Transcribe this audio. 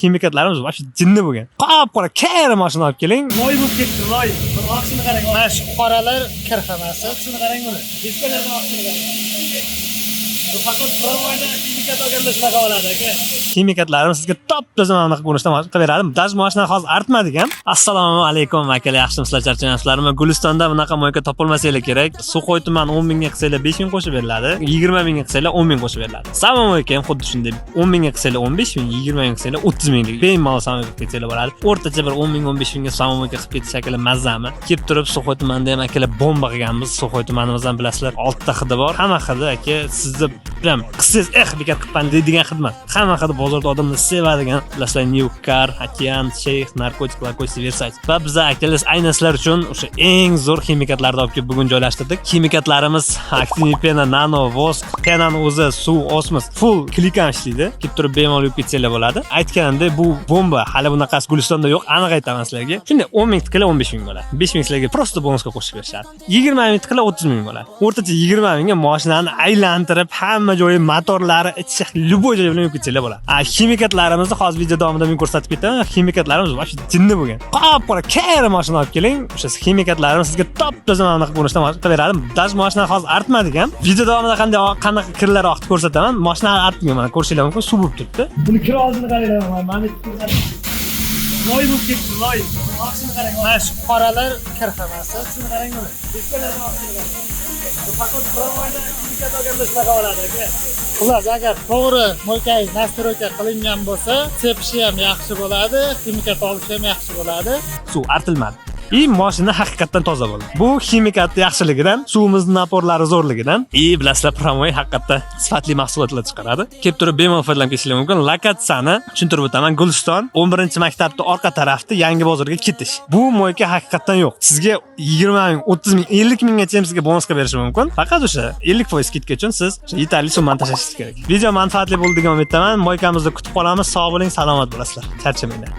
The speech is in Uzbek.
Kimikatlarimiz vaqti jinni bo'lgan. Qop-qora kar mashina olib keling. Loy bo'lib ketdi, loy. Bir oqshini qarang. Mana shu qoralar kir xonasi. Shuni qarang buni. Diskalardan oqshini qarang. Bu faqat promoyda kimikat olganda shunaqa bo'ladi aka. Kimikatlarimiz sizga top-toza mana bunaqa ko'rinishda qilaveradi. Daj mashina hozir artmadik ham. Assalomu alaykum akalar, yaxshimisizlar, charchamayapsizlarmi? Gulistonda bunaqa moyka topilmasanglar kerak. Suqo'y tumani 10 mingga qilsanglar 5 ming qo'shib beriladi. 20 mingga qilsanglar 10 ming qo'shib beriladi. Samo moyka ham xuddi shunday. 10 mingga qilsanglar 15 ming, 20 mingga qilsanglar 30 minglik. Bemalol samo moyka qilsanglar bo'ladi. O'rtacha bir 10 ming, 15 mingga samo moyka qilib ketish shakli mazzami. Kelib turib Suqo'y tumanida ham akalar bomba qilganmiz. Suqo'y tumanimizdan bilasizlar, 6 ta hidi bor. Hamma hidi aka sizni bilan qilsangiz bekat qilibman deydigan xizmat. Hamma hidi bozorda odamlar sevadigan, bilasizlar, New Car, Okean, Sheyx, narkotiklar, Versace. Va biz akalar aynan sizlar uchun o'sha eng zo'r kimikatlarni olib kelib bugun joylashtirdik. Kimikatlarimiz Actinipena, Nano, Vosk, Penan o'zi, suv, osmos, full klikan ishlaydi. Kelib turib bemalol yuvib ketsanglar bo'ladi. Aytganimdek, bu bomba hali bunaqasi Gulistonda yo'q. Aniq aytaman sizlarga. Shunday 10 ming tikila 15 ming bo'ladi. 5 ming sizlarga prosta bonusga qo'shib berishadi. 20 ming tikila 30 ming bo'ladi. O'rtacha 20 mingga mashinani aylantirib, hamma joyi motorlari, ichi любой joy bilan yuvib ketsanglar bo'ladi. Kimikatlarimizni hozir video davomida men ko'rsatib ketaman. Kimikatlarimiz vaqti jinni bo'lgan. Qop-qora kar mashina olib keling. O'sha kimikatlarimiz sizga top-toza mana bunaqa ko'rinishda qilaveradi. Daj mashina hozir artmadik ham. Video davomida qanaqa kirlar oqib ko'rsataman. Mashina artmagan, mana ko'rishinglar mumkin, suv bo'lib turibdi. Buni kir oldini qaranglar, mana loy bo'lib ketdi, loy. Oqshini qarang. Mana shu qoralar kir xonasi. Shuni qarang buni. Diskalardan oqshini qarang. Bu faqat promoyda kimikat olganda shunaqa bo'ladi aka. Xullas, agar to'g'ri mo'ykangiz nastroyka qilingan bo'lsa, sepishi ham yaxshi bo'ladi, kimikat olishi ham yaxshi bo'ladi. Suv artilmadi. Mashina haqiqatan toza bo'ldi. Bu kimikat yaxshiligidan, suvimizning naporlari zo'rligidan, bilasizlar, Promoy haqiqatan sifatli mahsulotlar chiqaradi. Kelib turib bemalol foydalanib ketishingiz mumkin. Lokatsiyani tushuntirib o'taman. Guliston 11-maktabning orqa tarafida Yangi bozorga ketish. Bu mo'yka haqiqatan yo'q. Sizga 20 ming, 30 ming, 50 minggacha ham sizga bonusga berishi mumkin. Faqat o'sha 50% skidka uchun siz yetarli summani tashlashingiz kerak. Video manfaatli bo'ldi degan umiddaman. Mo'ykamizni kutib qolamiz. Sog' bo'ling, salomat bo'lasizlar. Charchamanglar.